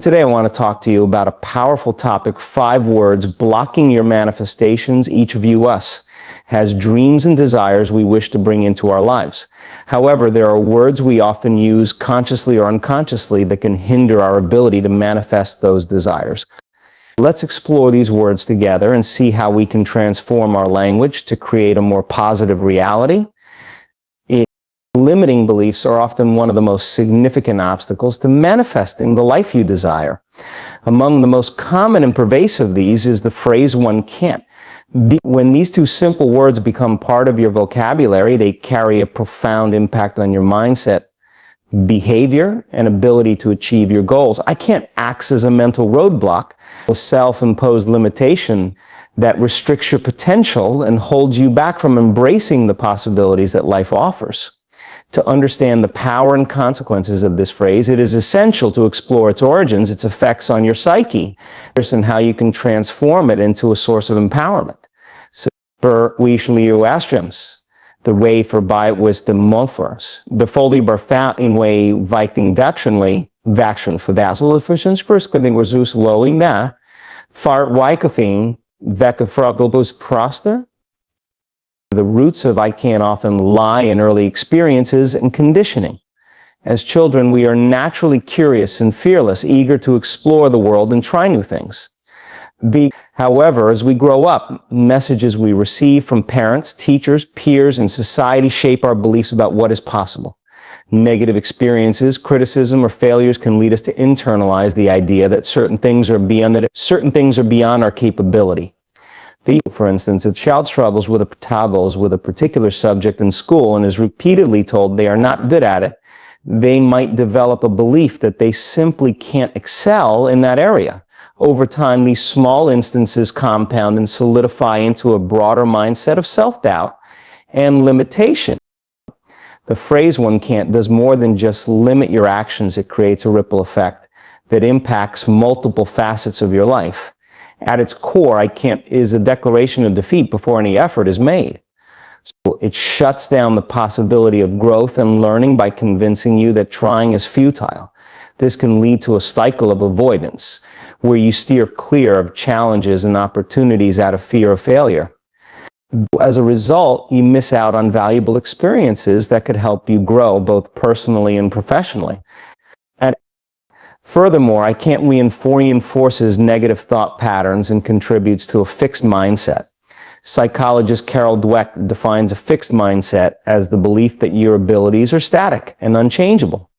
Today I want to talk to you about a powerful topic, 5 words, blocking your manifestations. Each of you, us, has dreams and desires we wish to bring into our lives. However, there are words we often use consciously or unconsciously that can hinder our ability to manifest those desires. Let's explore these words together and see how we can transform our language to create a more positive reality. Limiting beliefs are often one of the most significant obstacles to manifesting the life you desire. Among the most common and pervasive of these is the phrase "one can't." When these 2 simple words become part of your vocabulary, they carry a profound impact on your mindset, behavior, and ability to achieve your goals. I can't acts as a mental roadblock, a self-imposed limitation that restricts your potential and holds you back from embracing the possibilities that life offers. To understand the power and consequences of this phrase, it is essential to explore its origins, its effects on your psyche, and how you can transform it into a source of empowerment. Så vi slår astrams, the way for by wisdom monfors. The foldy bar fat in way viking dactionly, vaction for that. So the first quitting was us lowing na, far wikathing, veka frogglebus proster. The roots of I can't often lie in early experiences and conditioning. As children, we are naturally curious and fearless, eager to explore the world and try new things. However, as we grow up, messages we receive from parents, teachers, peers, and society shape our beliefs about what is possible. Negative experiences, criticism, or failures can lead us to internalize the idea that certain things are beyond our capability. For instance, if a child struggles with a particular subject in school and is repeatedly told they are not good at it, they might develop a belief that they simply can't excel in that area. Over time, these small instances compound and solidify into a broader mindset of self-doubt and limitation. The phrase "one can't" does more than just limit your actions. It creates a ripple effect that impacts multiple facets of your life. At its core, I can't is a declaration of defeat before any effort is made. So it shuts down the possibility of growth and learning by convincing you that trying is futile. This can lead to a cycle of avoidance, where you steer clear of challenges and opportunities out of fear of failure. As a result, you miss out on valuable experiences that could help you grow both personally and professionally. Furthermore, I can't reinforces negative thought patterns and contributes to a fixed mindset. Psychologist Carol Dweck defines a fixed mindset as the belief that your abilities are static and unchangeable.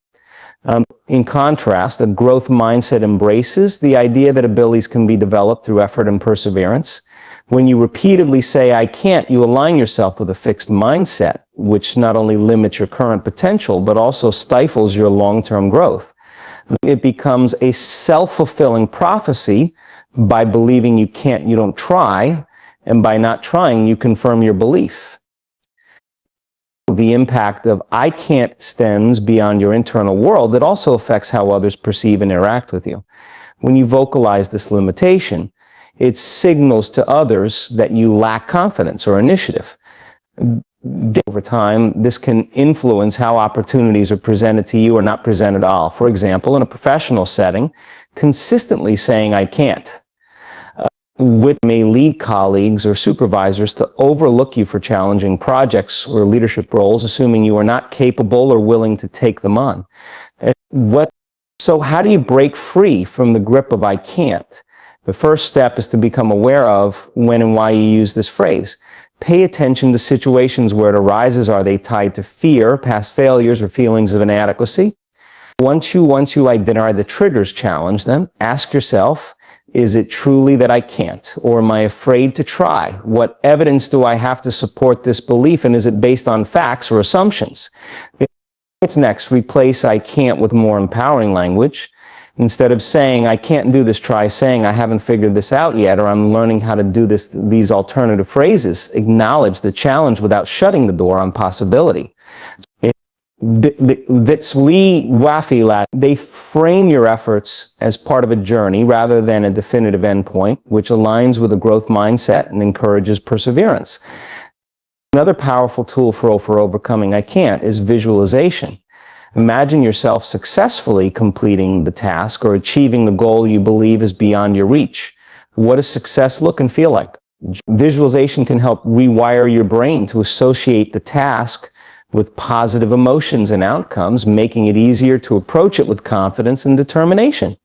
In contrast, a growth mindset embraces the idea that abilities can be developed through effort and perseverance. When you repeatedly say "I can't," you align yourself with a fixed mindset, which not only limits your current potential, but also stifles your long-term growth. It becomes a self-fulfilling prophecy. By believing you can't, you don't try, and by not trying, you confirm your belief. The impact of "I can't" extends beyond your internal world. It also affects how others perceive and interact with you. When you vocalize this limitation, it signals to others that you lack confidence or initiative. Over time, this can influence how opportunities are presented to you or not presented at all. For example, in a professional setting, consistently saying "I can't" may lead colleagues or supervisors to overlook you for challenging projects or leadership roles, assuming you are not capable or willing to take them on. So how do you break free from the grip of "I can't"? The first step is to become aware of when and why you use this phrase. Pay attention to situations where it arises. Are they tied to fear, past failures, or feelings of inadequacy? Once you identify the triggers, challenge them. Ask yourself, is it truly that I can't? Or am I afraid to try? What evidence do I have to support this belief, and is it based on facts or assumptions? What's next? Replace "I can't" with more empowering language. Instead of saying "I can't do this," try saying "I haven't figured this out yet," or "I'm learning how to do this." These alternative phrases acknowledge the challenge without shutting the door on possibility. They frame your efforts as part of a journey rather than a definitive endpoint, which aligns with a growth mindset and encourages perseverance. Another powerful tool for overcoming "I can't" is visualization. Imagine yourself successfully completing the task or achieving the goal you believe is beyond your reach. What does success look and feel like? Visualization can help rewire your brain to associate the task with positive emotions and outcomes, making it easier to approach it with confidence and determination.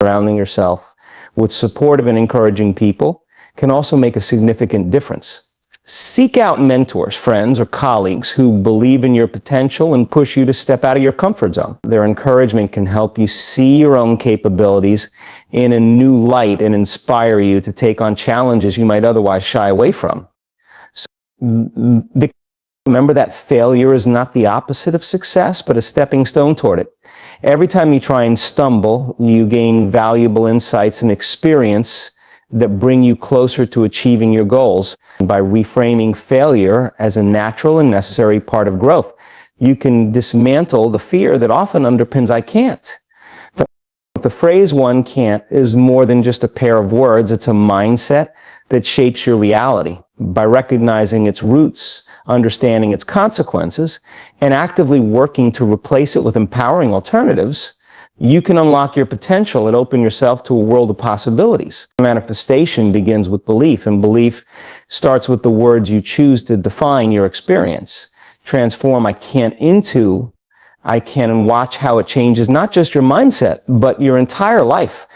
Surrounding yourself with supportive and encouraging people can also make a significant difference. Seek out mentors, friends, or colleagues who believe in your potential and push you to step out of your comfort zone. Their encouragement can help you see your own capabilities in a new light and inspire you to take on challenges you might otherwise shy away from. So, remember that failure is not the opposite of success, but a stepping stone toward it. Every time you try and stumble, you gain valuable insights and experience that bring you closer to achieving your goals. By reframing failure as a natural and necessary part of growth, you can dismantle the fear that often underpins "I can't." The phrase "one can't" is more than just a pair of words. It's a mindset that shapes your reality. By recognizing its roots, understanding its consequences, and actively working to replace it with empowering alternatives, you can unlock your potential and open yourself to a world of possibilities. Manifestation begins with belief, and belief starts with the words you choose to define your experience. Transform "I can't" into "I can," and watch how it changes not just your mindset, but your entire life.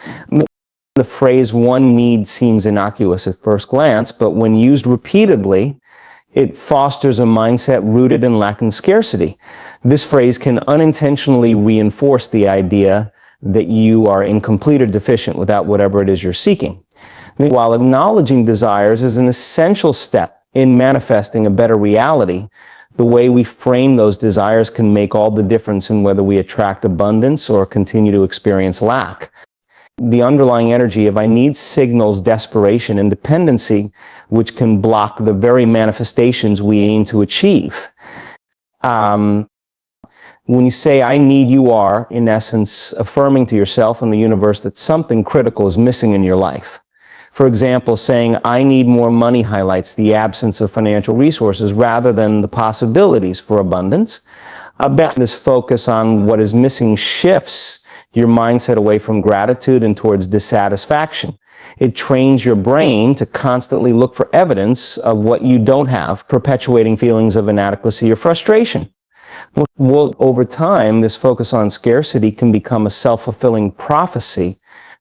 The phrase "one need" seems innocuous at first glance, but when used repeatedly, it fosters a mindset rooted in lack and scarcity. This phrase can unintentionally reinforce the idea that you are incomplete or deficient without whatever it is you're seeking. While acknowledging desires is an essential step in manifesting a better reality, the way we frame those desires can make all the difference in whether we attract abundance or continue to experience lack. The underlying energy of "I need" signals desperation and dependency, which can block the very manifestations we aim to achieve. When you say "I need," you are, in essence, affirming to yourself and the universe that something critical is missing in your life. For example, saying "I need more money" highlights the absence of financial resources rather than the possibilities for abundance. This focus on what is missing shifts your mindset away from gratitude and towards dissatisfaction. It trains your brain to constantly look for evidence of what you don't have, perpetuating feelings of inadequacy or frustration. Well, over time, this focus on scarcity can become a self-fulfilling prophecy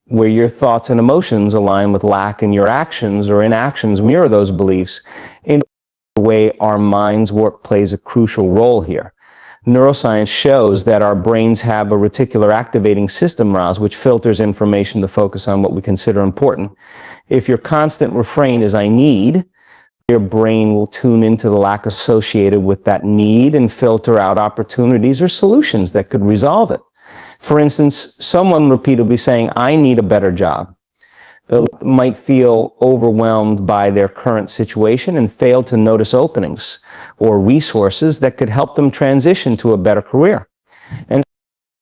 where your thoughts and emotions align with lack and your actions or inactions mirror those beliefs. In the way our minds work plays a crucial role here. Neuroscience shows that our brains have a reticular activating system, RAS, which filters information to focus on what we consider important. If your constant refrain is "I need," your brain will tune into the lack associated with that need and filter out opportunities or solutions that could resolve it. For instance, someone repeatedly saying "I need a better job" might feel overwhelmed by their current situation and fail to notice openings or resources that could help them transition to a better career. And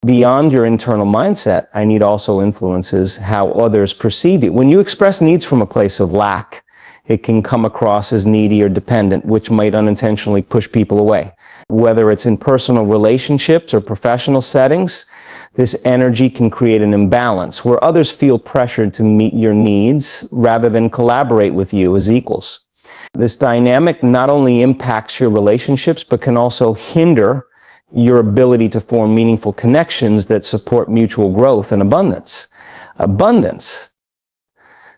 beyond your internal mindset, "I need" also influences how others perceive you. When you express needs from a place of lack, it can come across as needy or dependent, which might unintentionally push people away. Whether it's in personal relationships or professional settings, this energy can create an imbalance where others feel pressured to meet your needs rather than collaborate with you as equals. This dynamic not only impacts your relationships, but can also hinder your ability to form meaningful connections that support mutual growth and abundance.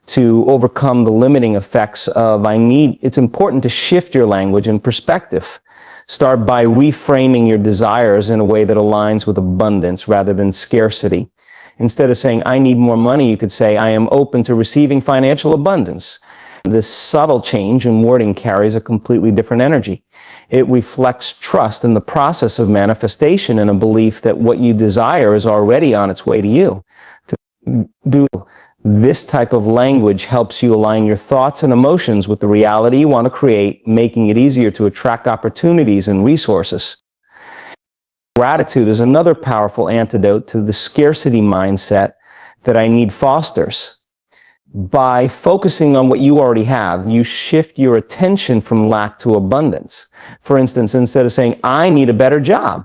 To overcome the limiting effects of "I need," it's important to shift your language and perspective. Start by reframing your desires in a way that aligns with abundance rather than scarcity. Instead of saying "I need more money," you could say "I am open to receiving financial abundance." This subtle change in wording carries a completely different energy. It reflects trust in the process of manifestation and a belief that what you desire is already on its way to you. To do this type of language helps you align your thoughts and emotions with the reality you want to create, making it easier to attract opportunities and resources. Gratitude is another powerful antidote to the scarcity mindset that "I need" fosters. By focusing on what you already have, you shift your attention from lack to abundance. For instance, instead of saying "I need a better job,"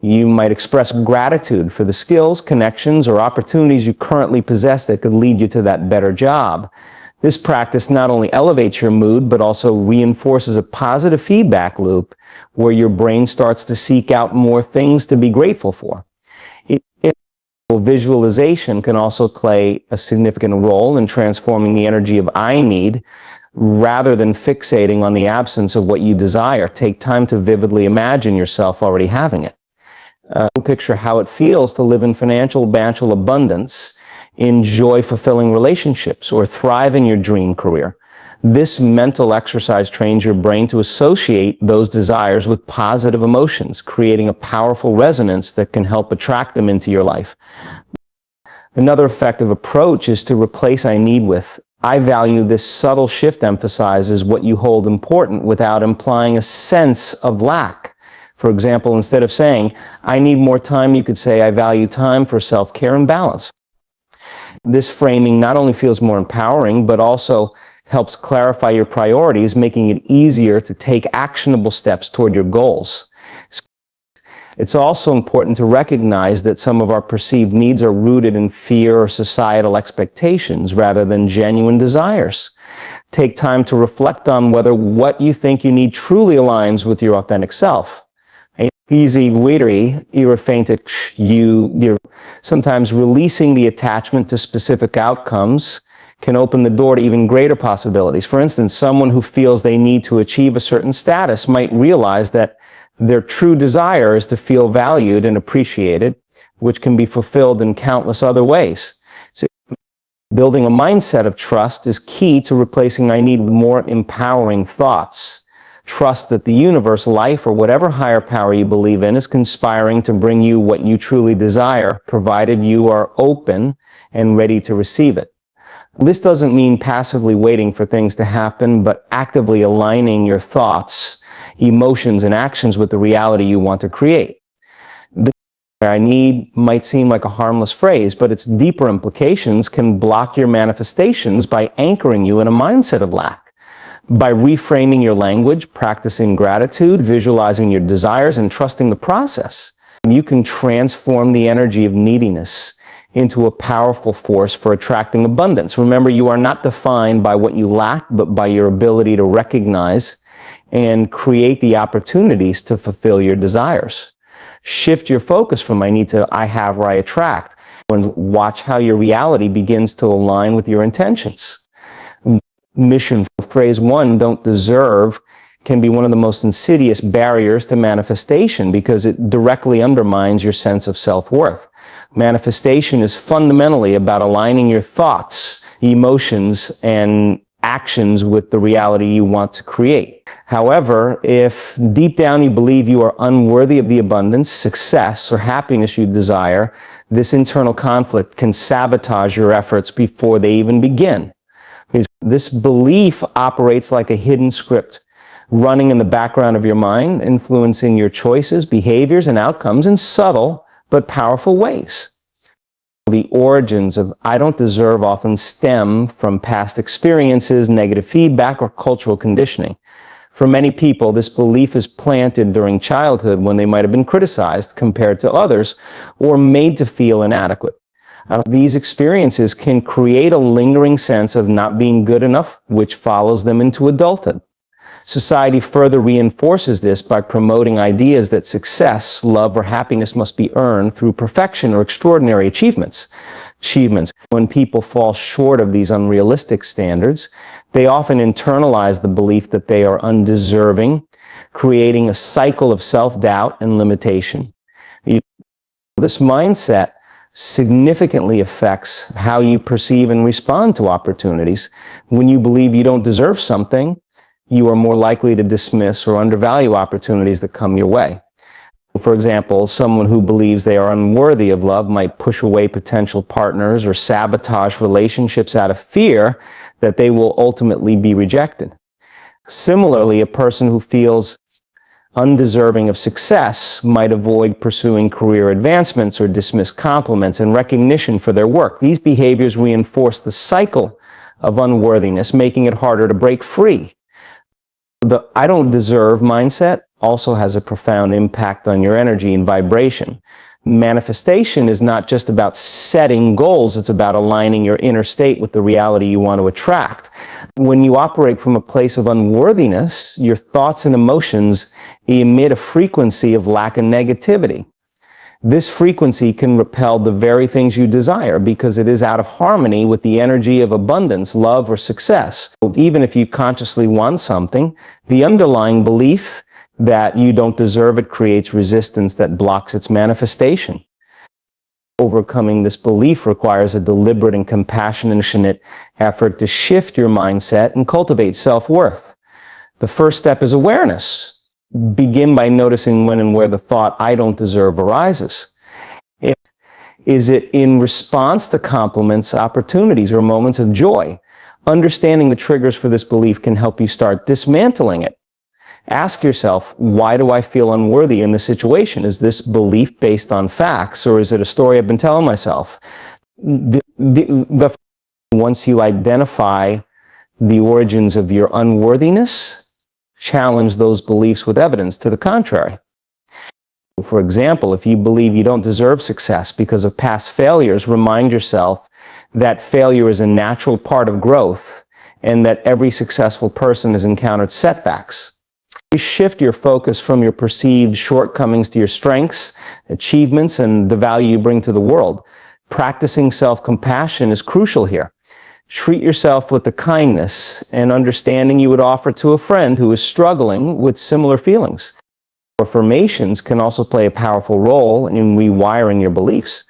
You might express gratitude for the skills, connections, or opportunities you currently possess that could lead you to that better job. This practice not only elevates your mood, but also reinforces a positive feedback loop where your brain starts to seek out more things to be grateful for. Visualization can also play a significant role in transforming the energy of I need rather than fixating on the absence of what you desire. Take time to vividly imagine yourself already having it. Picture how it feels to live in financial abundance, enjoy fulfilling relationships, or thrive in your dream career. This mental exercise trains your brain to associate those desires with positive emotions, creating a powerful resonance that can help attract them into your life. Another effective approach is to replace I need with I value. This subtle shift emphasizes what you hold important without implying a sense of lack. For example, instead of saying, I need more time, you could say, I value time for self-care and balance. This framing not only feels more empowering, but also helps clarify your priorities, making it easier to take actionable steps toward your goals. It's also important to recognize that some of our perceived needs are rooted in fear or societal expectations rather than genuine desires. Take time to reflect on whether what you think you need truly aligns with your authentic self. Sometimes releasing the attachment to specific outcomes can open the door to even greater possibilities. For instance, someone who feels they need to achieve a certain status might realize that their true desire is to feel valued and appreciated, which can be fulfilled in countless other ways. So, building a mindset of trust is key to replacing I need with more empowering thoughts. Trust that the universe, life, or whatever higher power you believe in is conspiring to bring you what you truly desire, provided you are open and ready to receive it. This doesn't mean passively waiting for things to happen, but actively aligning your thoughts, emotions, and actions with the reality you want to create. The I need might seem like a harmless phrase, but its deeper implications can block your manifestations by anchoring you in a mindset of lack. By reframing your language, practicing gratitude, visualizing your desires, and trusting the process, you can transform the energy of neediness into a powerful force for attracting abundance. Remember, you are not defined by what you lack, but by your ability to recognize and create the opportunities to fulfill your desires. Shift your focus from I need to I have or I attract, and watch how your reality begins to align with your intentions. Mission phrase one, don't deserve, can be one of the most insidious barriers to manifestation because it directly undermines your sense of self-worth. Manifestation is fundamentally about aligning your thoughts, emotions, and actions with the reality you want to create. However, if deep down you believe you are unworthy of the abundance, success, or happiness you desire, this internal conflict can sabotage your efforts before they even begin. This belief operates like a hidden script, running in the background of your mind, influencing your choices, behaviors, and outcomes in subtle but powerful ways. The origins of I don't deserve often stem from past experiences, negative feedback, or cultural conditioning. For many people, this belief is planted during childhood when they might have been criticized compared to others or made to feel inadequate. These experiences can create a lingering sense of not being good enough, which follows them into adulthood. Society further reinforces this by promoting ideas that success, love, or happiness must be earned through perfection or extraordinary achievements. When people fall short of these unrealistic standards, they often internalize the belief that they are undeserving, creating a cycle of self-doubt and limitation. This mindset significantly affects how you perceive and respond to opportunities. When you believe you don't deserve something, you are more likely to dismiss or undervalue opportunities that come your way. For example, someone who believes they are unworthy of love might push away potential partners or sabotage relationships out of fear that they will ultimately be rejected. Similarly, a person who feels undeserving of success might avoid pursuing career advancements or dismiss compliments and recognition for their work. These behaviors reinforce the cycle of unworthiness, making it harder to break free. The I don't deserve mindset also has a profound impact on your energy and vibration. Manifestation is not just about setting goals, it's about aligning your inner state with the reality you want to attract. When you operate from a place of unworthiness, your thoughts and emotions emit a frequency of lack and negativity. This frequency can repel the very things you desire because it is out of harmony with the energy of abundance, love, or success. Even if you consciously want something, the underlying belief that you don't deserve it creates resistance that blocks its manifestation. Overcoming this belief requires a deliberate and compassionate effort to shift your mindset and cultivate self-worth. The first step is awareness. Begin by noticing when and where the thought, "I don't deserve," arises. Is it in response to compliments, opportunities, or moments of joy? Understanding the triggers for this belief can help you start dismantling it. Ask yourself, why do I feel unworthy in this situation? Is this belief based on facts, or is it a story I've been telling myself? Once you identify the origins of your unworthiness, challenge those beliefs with evidence to the contrary. For example, if you believe you don't deserve success because of past failures, remind yourself that failure is a natural part of growth and that every successful person has encountered setbacks. You shift your focus from your perceived shortcomings to your strengths, achievements, and the value you bring to the world. Practicing self-compassion is crucial here. Treat yourself with the kindness and understanding you would offer to a friend who is struggling with similar feelings. Affirmations can also play a powerful role in rewiring your beliefs.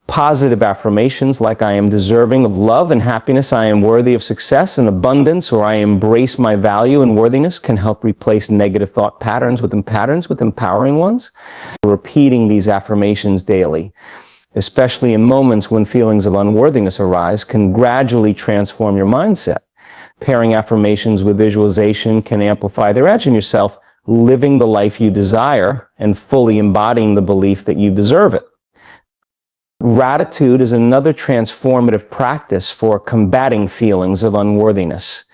Positive affirmations like "I am deserving of love and happiness," "I am worthy of success and abundance," or "I embrace my value and worthiness" can help replace negative thought patterns with empowering ones. Repeating these affirmations daily, especially in moments when feelings of unworthiness arise, can gradually transform your mindset. Pairing affirmations with visualization can amplify their edge in yourself, living the life you desire and fully embodying the belief that you deserve it. Gratitude is another transformative practice for combating feelings of unworthiness.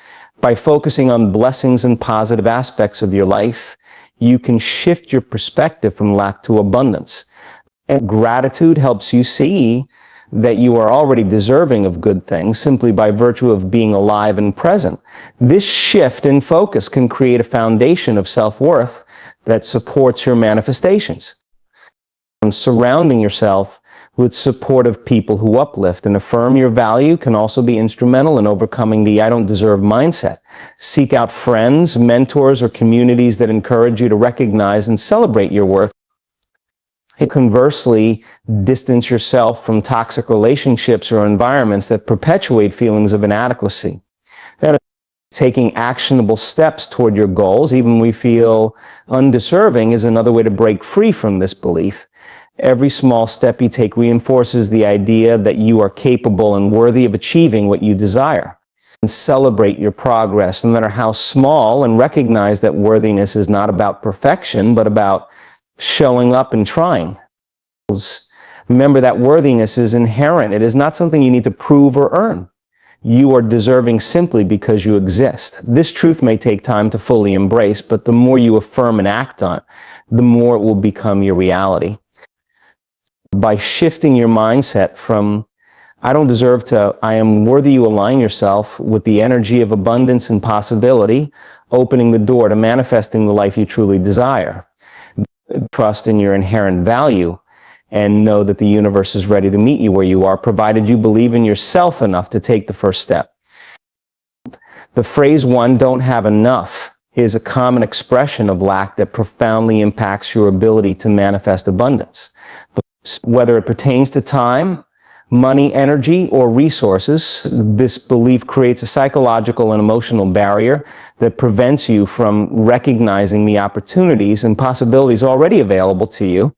By focusing on blessings and positive aspects of your life, you can shift your perspective from lack to abundance. And gratitude helps you see that you are already deserving of good things simply by virtue of being alive and present. This shift in focus can create a foundation of self-worth that supports your manifestations. And surrounding yourself with supportive people who uplift and affirm your value can also be instrumental in overcoming the "I don't deserve" mindset. Seek out friends, mentors, or communities that encourage you to recognize and celebrate your worth. Conversely, distance yourself from toxic relationships or environments that perpetuate feelings of inadequacy. Then, taking actionable steps toward your goals, even when we feel undeserving, is another way to break free from this belief. Every small step you take reinforces the idea that you are capable and worthy of achieving what you desire. And celebrate your progress, no matter how small, and recognize that worthiness is not about perfection, but about showing up and trying. Remember that worthiness is inherent. It is not something you need to prove or earn. You are deserving simply because you exist. This truth may take time to fully embrace, but the more you affirm and act on it, the more it will become your reality. By shifting your mindset from "I don't deserve" to "I am worthy," you align yourself with the energy of abundance and possibility, opening the door to manifesting the life you truly desire. Trust in your inherent value and know that the universe is ready to meet you where you are, provided you believe in yourself enough to take the first step. The phrase "one don't have enough" is a common expression of lack that profoundly impacts your ability to manifest abundance. Whether it pertains to time, money, energy, or resources, this belief creates a psychological and emotional barrier that prevents you from recognizing the opportunities and possibilities already available to you.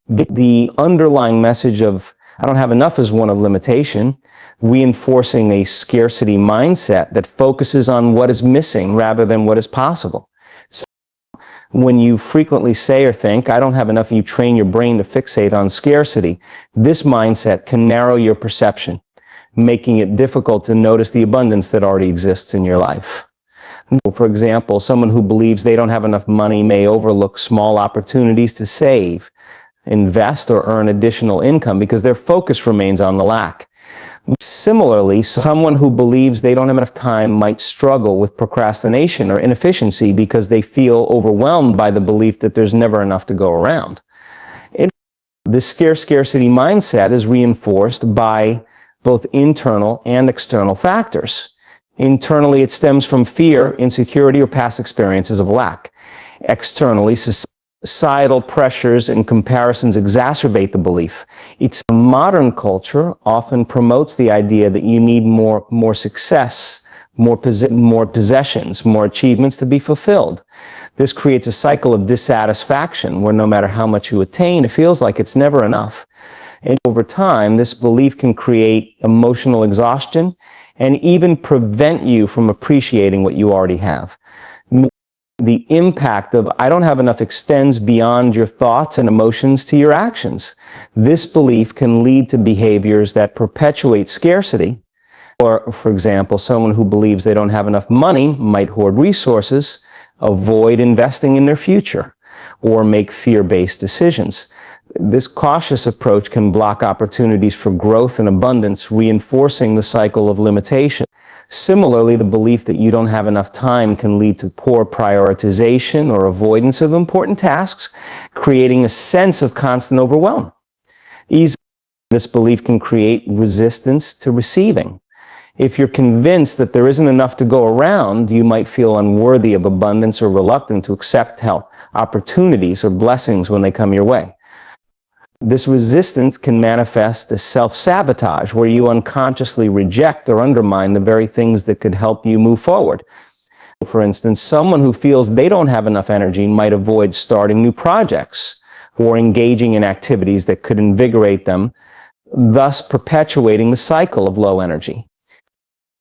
The underlying message of "I don't have enough" is one of limitation, reinforcing a scarcity mindset that focuses on what is missing rather than what is possible. When you frequently say or think "I don't have enough," you train your brain to fixate on scarcity. This mindset can narrow your perception, making it difficult to notice the abundance that already exists in your life. For example, someone who believes they don't have enough money may overlook small opportunities to save, invest, or earn additional income because their focus remains on the lack. Similarly, someone who believes they don't have enough time might struggle with procrastination or inefficiency because they feel overwhelmed by the belief that there's never enough to go around. This scarcity mindset is reinforced by both internal and external factors. Internally, it stems from fear, insecurity, or past experiences of lack. Externally, societal pressures and comparisons exacerbate the belief. Modern culture often promotes the idea that you need more success, more possessions, more achievements to be fulfilled. This creates a cycle of dissatisfaction where no matter how much you attain, it feels like it's never enough. And over time, this belief can create emotional exhaustion and even prevent you from appreciating what you already have. The impact of "I don't have enough" extends beyond your thoughts and emotions to your actions. This belief can lead to behaviors that perpetuate scarcity. Or, for example, someone who believes they don't have enough money might hoard resources, avoid investing in their future, or make fear-based decisions. This cautious approach can block opportunities for growth and abundance, reinforcing the cycle of limitation. Similarly, the belief that you don't have enough time can lead to poor prioritization or avoidance of important tasks, creating a sense of constant overwhelm. This belief can create resistance to receiving. If you're convinced that there isn't enough to go around, you might feel unworthy of abundance or reluctant to accept opportunities or blessings when they come your way. This resistance can manifest as self-sabotage, where you unconsciously reject or undermine the very things that could help you move forward. For instance, someone who feels they don't have enough energy might avoid starting new projects or engaging in activities that could invigorate them, thus perpetuating the cycle of low energy.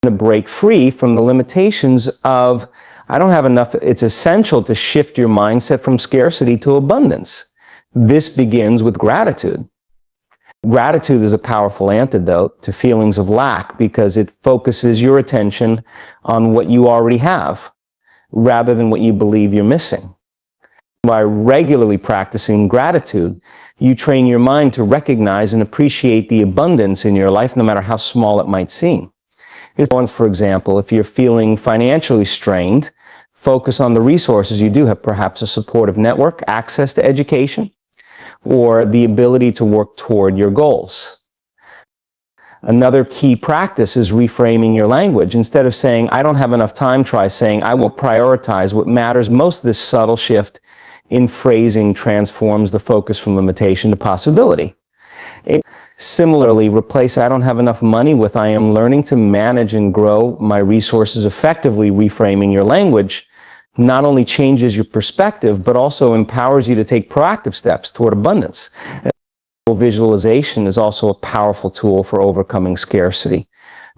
To break free from the limitations of "I don't have enough," it's essential to shift your mindset from scarcity to abundance. This begins with gratitude. Gratitude is a powerful antidote to feelings of lack because it focuses your attention on what you already have rather than what you believe you're missing. By regularly practicing gratitude, you train your mind to recognize and appreciate the abundance in your life, no matter how small it might seem. For example, if you're feeling financially strained, focus on the resources you do have, perhaps a supportive network, access to education, or the ability to work toward your goals. Another key practice is reframing your language. Instead of saying "I don't have enough time," try saying "I will prioritize what matters most." This subtle shift in phrasing transforms the focus from limitation to possibility. Similarly, replace "I don't have enough money" with "I am learning to manage and grow my resources effectively." Reframing your language not only changes your perspective, but also empowers you to take proactive steps toward abundance. Visualization is also a powerful tool for overcoming scarcity.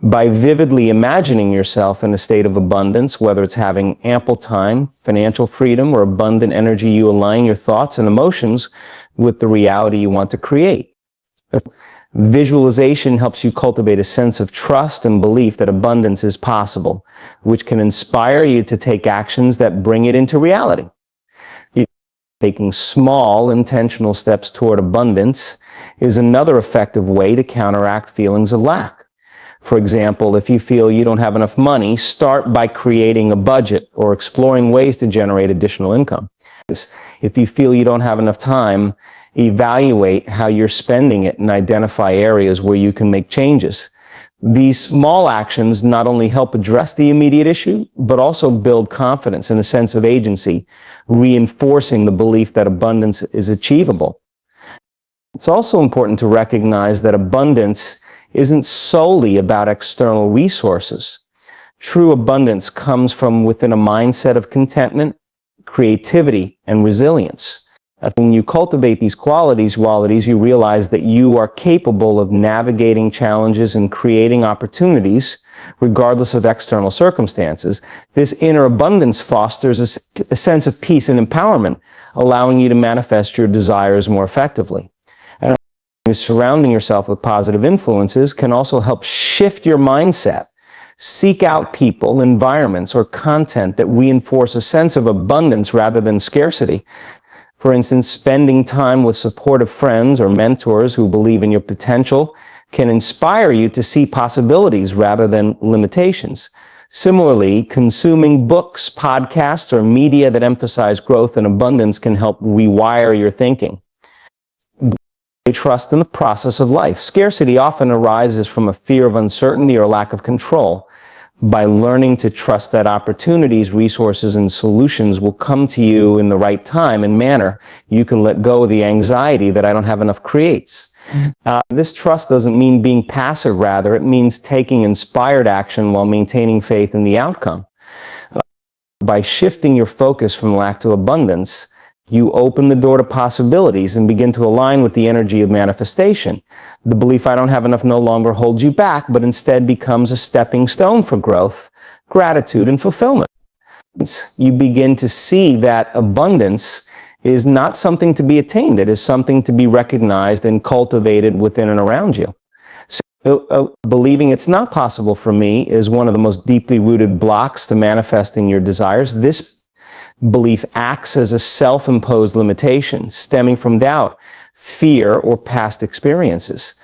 By vividly imagining yourself in a state of abundance, whether it's having ample time, financial freedom, or abundant energy, you align your thoughts and emotions with the reality you want to create. Visualization helps you cultivate a sense of trust and belief that abundance is possible, which can inspire you to take actions that bring it into reality. Taking small, intentional steps toward abundance is another effective way to counteract feelings of lack. For example, if you feel you don't have enough money, start by creating a budget or exploring ways to generate additional income. If you feel you don't have enough time, evaluate how you're spending it and identify areas where you can make changes. These small actions not only help address the immediate issue, but also build confidence and a sense of agency, reinforcing the belief that abundance is achievable. It's also important to recognize that abundance isn't solely about external resources. True abundance comes from within a mindset of contentment, creativity, and resilience. When you cultivate these qualities, you realize that you are capable of navigating challenges and creating opportunities regardless of external circumstances. This inner abundance fosters a sense of peace and empowerment, allowing you to manifest your desires more effectively. And surrounding yourself with positive influences can also help shift your mindset, Seek out people, environments, or content that reinforce a sense of abundance rather than scarcity. For instance, spending time with supportive friends or mentors who believe in your potential can inspire you to see possibilities rather than limitations. Similarly, consuming books, podcasts, or media that emphasize growth and abundance can help rewire your thinking. Trust in the process of life. Scarcity often arises from a fear of uncertainty or lack of control. By learning to trust that opportunities, resources, and solutions will come to you in the right time and manner, you can let go of the anxiety that I don't have enough creates. This trust doesn't mean being passive, rather, it means taking inspired action while maintaining faith in the outcome. By shifting your focus from lack to abundance, you open the door to possibilities and begin to align with the energy of manifestation. The belief I don't have enough no longer holds you back, but instead becomes a stepping stone for growth, gratitude, and fulfillment. You begin to see that abundance is not something to be attained. It is something to be recognized and cultivated within and around you. So, believing it's not possible for me is one of the most deeply rooted blocks to manifesting your desires. This belief acts as a self-imposed limitation stemming from doubt, fear, or past experiences.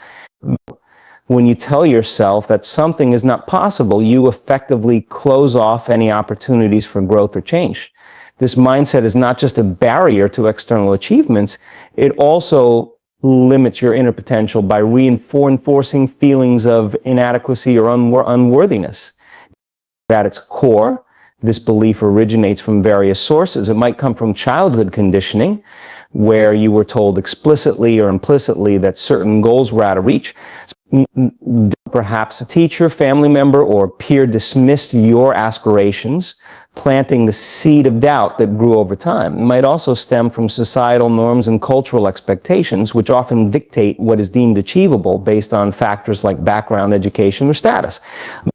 When you tell yourself that something is not possible, you effectively close off any opportunities for growth or change. This mindset is not just a barrier to external achievements, it also limits your inner potential by reinforcing feelings of inadequacy or unworthiness. At its core, this belief originates from various sources. It might come from childhood conditioning, where you were told explicitly or implicitly that certain goals were out of reach. Perhaps a teacher, family member, or peer dismissed your aspirations, planting the seed of doubt that grew over time. It might also stem from societal norms and cultural expectations, which often dictate what is deemed achievable based on factors like background, education, or status.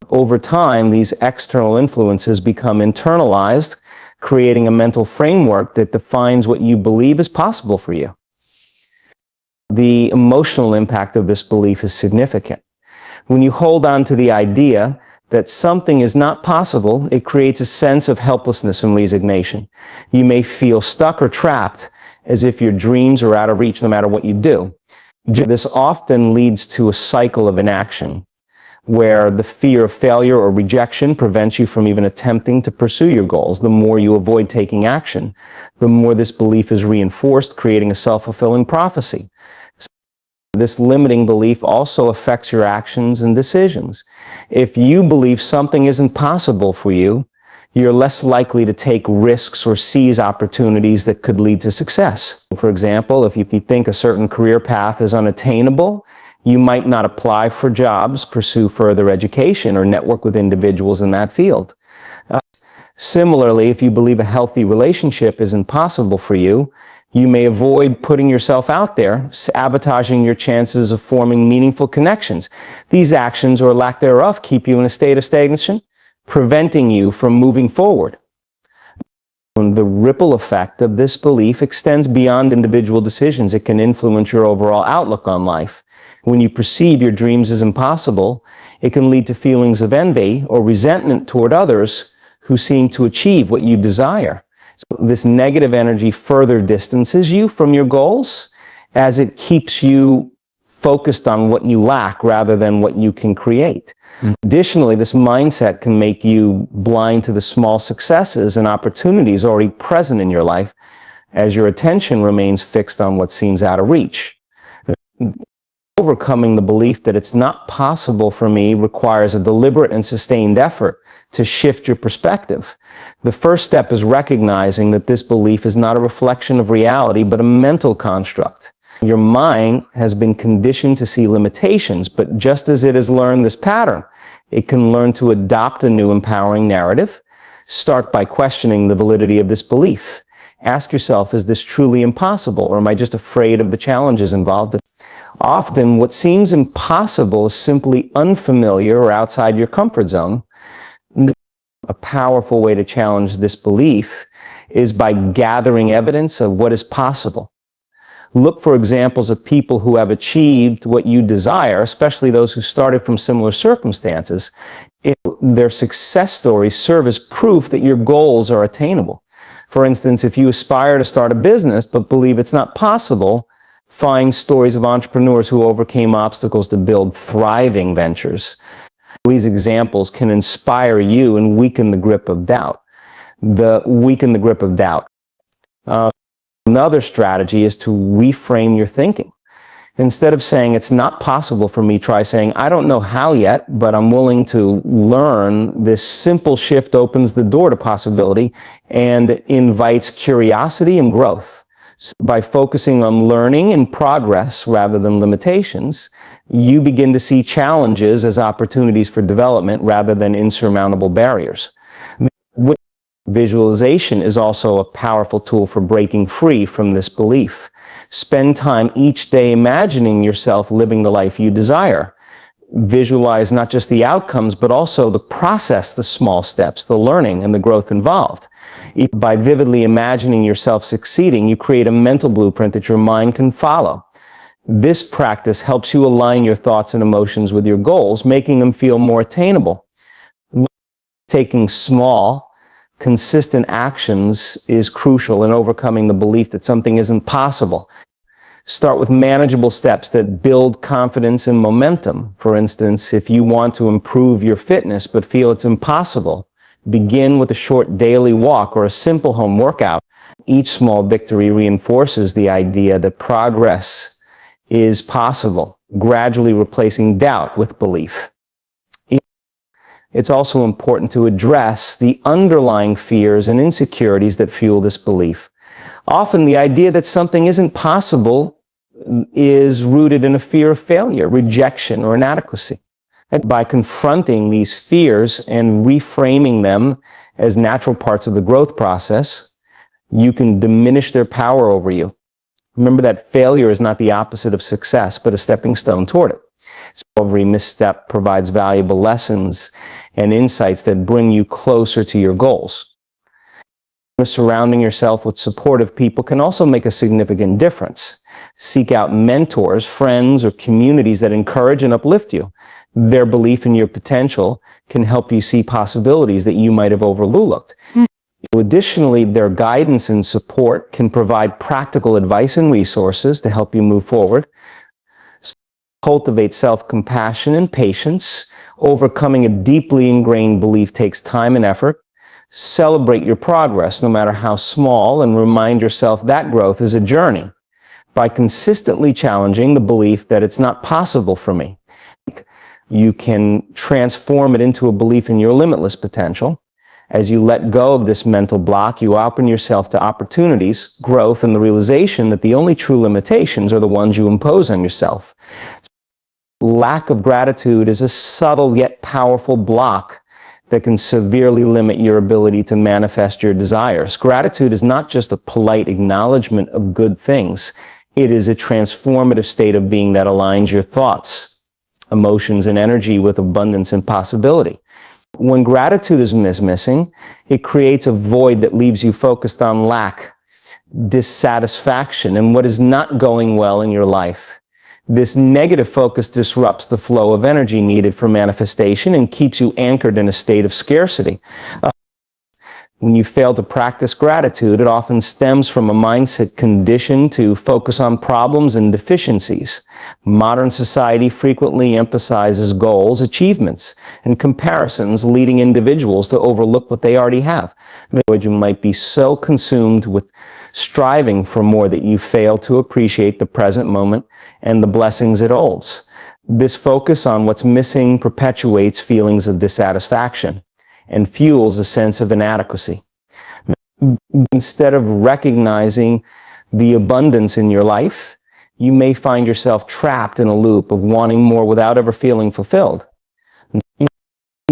Over time, these external influences become internalized, creating a mental framework that defines what you believe is possible for you. The emotional impact of this belief is significant. When you hold on to the idea that something is not possible, it creates a sense of helplessness and resignation. You may feel stuck or trapped, as if your dreams are out of reach no matter what you do. This often leads to a cycle of inaction, where the fear of failure or rejection prevents you from even attempting to pursue your goals. The more you avoid taking action, the more this belief is reinforced, creating a self-fulfilling prophecy. This limiting belief also affects your actions and decisions. If you believe something isn't possible for you, you're less likely to take risks or seize opportunities that could lead to success. For example, if you think a certain career path is unattainable, you might not apply for jobs, pursue further education, or network with individuals in that field. Similarly, if you believe a healthy relationship is impossible for you, you may avoid putting yourself out there, sabotaging your chances of forming meaningful connections. These actions, or lack thereof, keep you in a state of stagnation, preventing you from moving forward. The ripple effect of this belief extends beyond individual decisions. It can influence your overall outlook on life. When you perceive your dreams as impossible, it can lead to feelings of envy or resentment toward others who seem to achieve what you desire. So this negative energy further distances you from your goals, as it keeps you focused on what you lack rather than what you can create. Additionally, this mindset can make you blind to the small successes and opportunities already present in your life, as your attention remains fixed on what seems out of reach. Overcoming the belief that it's not possible for me requires a deliberate and sustained effort to shift your perspective. The first step is recognizing that this belief is not a reflection of reality, but a mental construct. Your mind has been conditioned to see limitations, but just as it has learned this pattern, it can learn to adopt a new empowering narrative. Start by questioning the validity of this belief. Ask yourself, is this truly impossible, or am I just afraid of the challenges involved? Often, what seems impossible is simply unfamiliar or outside your comfort zone. A powerful way to challenge this belief is by gathering evidence of what is possible. Look for examples of people who have achieved what you desire, especially those who started from similar circumstances. Their success stories serve as proof that your goals are attainable. For instance, if you aspire to start a business but believe it's not possible, find stories of entrepreneurs who overcame obstacles to build thriving ventures. These examples can inspire you and weaken the grip of doubt. Another strategy is to reframe your thinking. Instead of saying, it's not possible for me, try saying, I don't know how yet, but I'm willing to learn. This simple shift opens the door to possibility and invites curiosity and growth. So by focusing on learning and progress rather than limitations, you begin to see challenges as opportunities for development rather than insurmountable barriers. Visualization is also a powerful tool for breaking free from this belief. Spend time each day imagining yourself living the life you desire. Visualize not just the outcomes, but also the process, the small steps, the learning, and the growth involved. By vividly imagining yourself succeeding, you create a mental blueprint that your mind can follow. This practice helps you align your thoughts and emotions with your goals, making them feel more attainable. Taking small, consistent actions is crucial in overcoming the belief that something isn't possible. Start with manageable steps that build confidence and momentum. For instance, if you want to improve your fitness but feel it's impossible, begin with a short daily walk or a simple home workout. Each small victory reinforces the idea that progress is possible, gradually replacing doubt with belief. It's also important to address the underlying fears and insecurities that fuel this belief. Often the idea that something isn't possible is rooted in a fear of failure, rejection, or inadequacy. And by confronting these fears and reframing them as natural parts of the growth process, you can diminish their power over you. Remember that failure is not the opposite of success, but a stepping stone toward it. So every misstep provides valuable lessons and insights that bring you closer to your goals. Surrounding yourself with supportive people can also make a significant difference. Seek out mentors, friends, or communities that encourage and uplift you. Their belief in your potential can help you see possibilities that you might have overlooked. Additionally, their guidance and support can provide practical advice and resources to help you move forward. Cultivate self-compassion and patience. Overcoming a deeply ingrained belief takes time and effort. Celebrate your progress, no matter how small, and remind yourself that growth is a journey. By consistently challenging the belief that it's not possible for me, you can transform it into a belief in your limitless potential. As you let go of this mental block, you open yourself to opportunities, growth, and the realization that the only true limitations are the ones you impose on yourself. Lack of gratitude is a subtle yet powerful block that can severely limit your ability to manifest your desires. Gratitude is not just a polite acknowledgement of good things. It is a transformative state of being that aligns your thoughts, emotions, and energy with abundance and possibility. When gratitude is missing, it creates a void that leaves you focused on lack, dissatisfaction, and what is not going well in your life. This negative focus disrupts the flow of energy needed for manifestation and keeps you anchored in a state of scarcity. When you fail to practice gratitude, it often stems from a mindset conditioned to focus on problems and deficiencies. Modern society frequently emphasizes goals, achievements, and comparisons, leading individuals to overlook what they already have. You might be so consumed with striving for more that you fail to appreciate the present moment and the blessings it holds. This focus on what's missing perpetuates feelings of dissatisfaction and fuels a sense of inadequacy. Instead of recognizing the abundance in your life, you may find yourself trapped in a loop of wanting more without ever feeling fulfilled.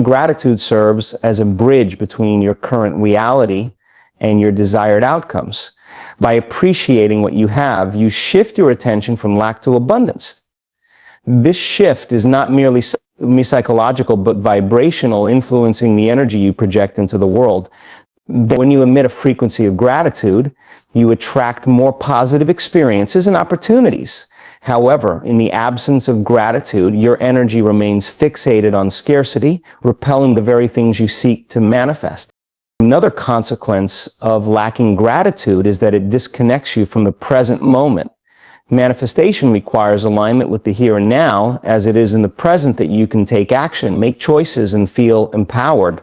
Gratitude serves as a bridge between your current reality and your desired outcomes. By appreciating what you have, you shift your attention from lack to abundance. This shift is not merely psychological, but vibrational, influencing the energy you project into the world. When you emit a frequency of gratitude, you attract more positive experiences and opportunities. However, in the absence of gratitude, your energy remains fixated on scarcity, repelling the very things you seek to manifest. Another consequence of lacking gratitude is that it disconnects you from the present moment. Manifestation requires alignment with the here and now, as it is in the present that you can take action, make choices, and feel empowered.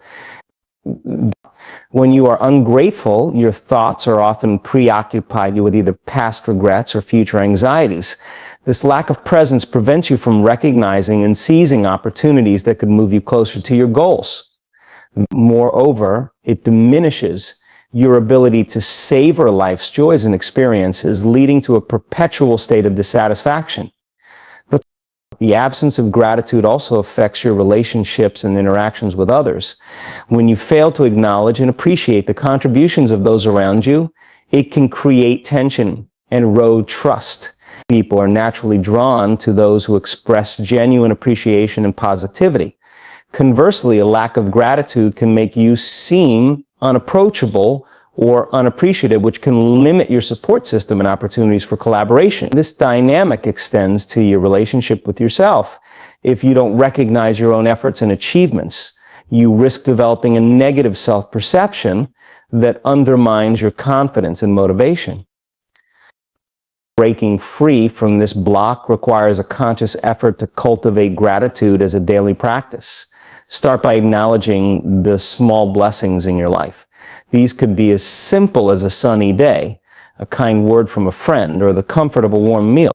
When you are ungrateful, your thoughts are often preoccupied with either past regrets or future anxieties. This lack of presence prevents you from recognizing and seizing opportunities that could move you closer to your goals. Moreover, it diminishes your ability to savor life's joys and experiences, leading to a perpetual state of dissatisfaction. But the absence of gratitude also affects your relationships and interactions with others. When you fail to acknowledge and appreciate the contributions of those around you, it can create tension and erode trust. People are naturally drawn to those who express genuine appreciation and positivity. Conversely, a lack of gratitude can make you seem unapproachable or unappreciative, which can limit your support system and opportunities for collaboration. This dynamic extends to your relationship with yourself. If you don't recognize your own efforts and achievements, you risk developing a negative self-perception that undermines your confidence and motivation. Breaking free from this block requires a conscious effort to cultivate gratitude as a daily practice. Start by acknowledging the small blessings in your life. These could be as simple as a sunny day, a kind word from a friend, or the comfort of a warm meal.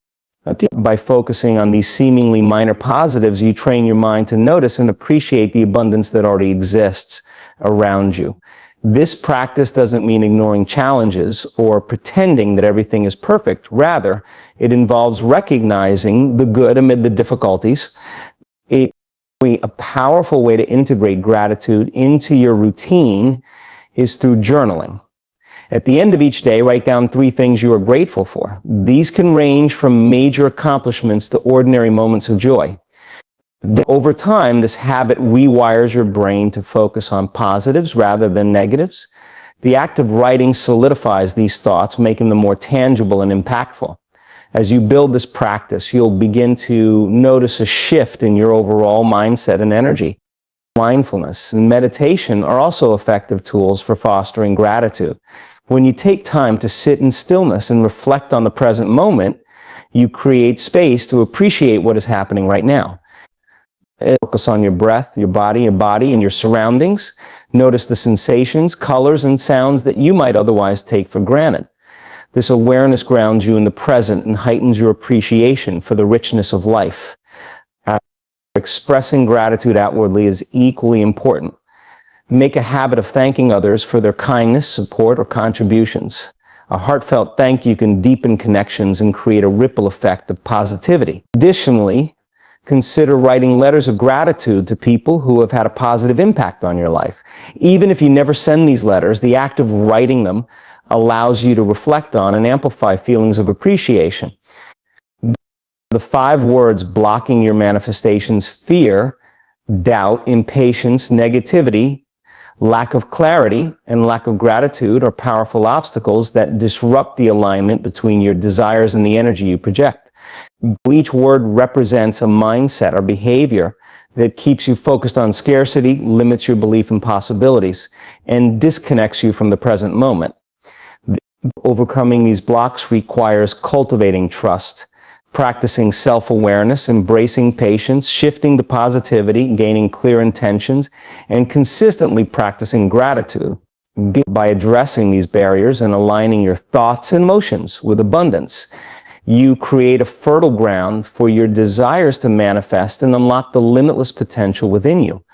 By focusing on these seemingly minor positives, you train your mind to notice and appreciate the abundance that already exists around you. This practice doesn't mean ignoring challenges or pretending that everything is perfect. Rather, it involves recognizing the good amid the difficulties. A powerful way to integrate gratitude into your routine is through journaling. At the end of each day, write down 3 things you are grateful for. These can range from major accomplishments to ordinary moments of joy. Over time, this habit rewires your brain to focus on positives rather than negatives. The act of writing solidifies these thoughts, making them more tangible and impactful. As you build this practice, you'll begin to notice a shift in your overall mindset and energy. Mindfulness and meditation are also effective tools for fostering gratitude. When you take time to sit in stillness and reflect on the present moment, you create space to appreciate what is happening right now. Focus on your breath, your body, and your surroundings. Notice the sensations, colors, and sounds that you might otherwise take for granted. This awareness grounds you in the present and heightens your appreciation for the richness of life. Expressing gratitude outwardly is equally important. Make a habit of thanking others for their kindness, support, or contributions. A heartfelt thank you can deepen connections and create a ripple effect of positivity. Additionally, consider writing letters of gratitude to people who have had a positive impact on your life. Even if you never send these letters, the act of writing them allows you to reflect on and amplify feelings of appreciation. The 5 words blocking your manifestations: fear, doubt, impatience, negativity, lack of clarity, and lack of gratitude are powerful obstacles that disrupt the alignment between your desires and the energy you project. Each word represents a mindset or behavior that keeps you focused on scarcity, limits your belief in possibilities, and disconnects you from the present moment. Overcoming these blocks requires cultivating trust, practicing self-awareness, embracing patience, shifting to positivity, gaining clear intentions, and consistently practicing gratitude. By addressing these barriers and aligning your thoughts and emotions with abundance, you create a fertile ground for your desires to manifest and unlock the limitless potential within you.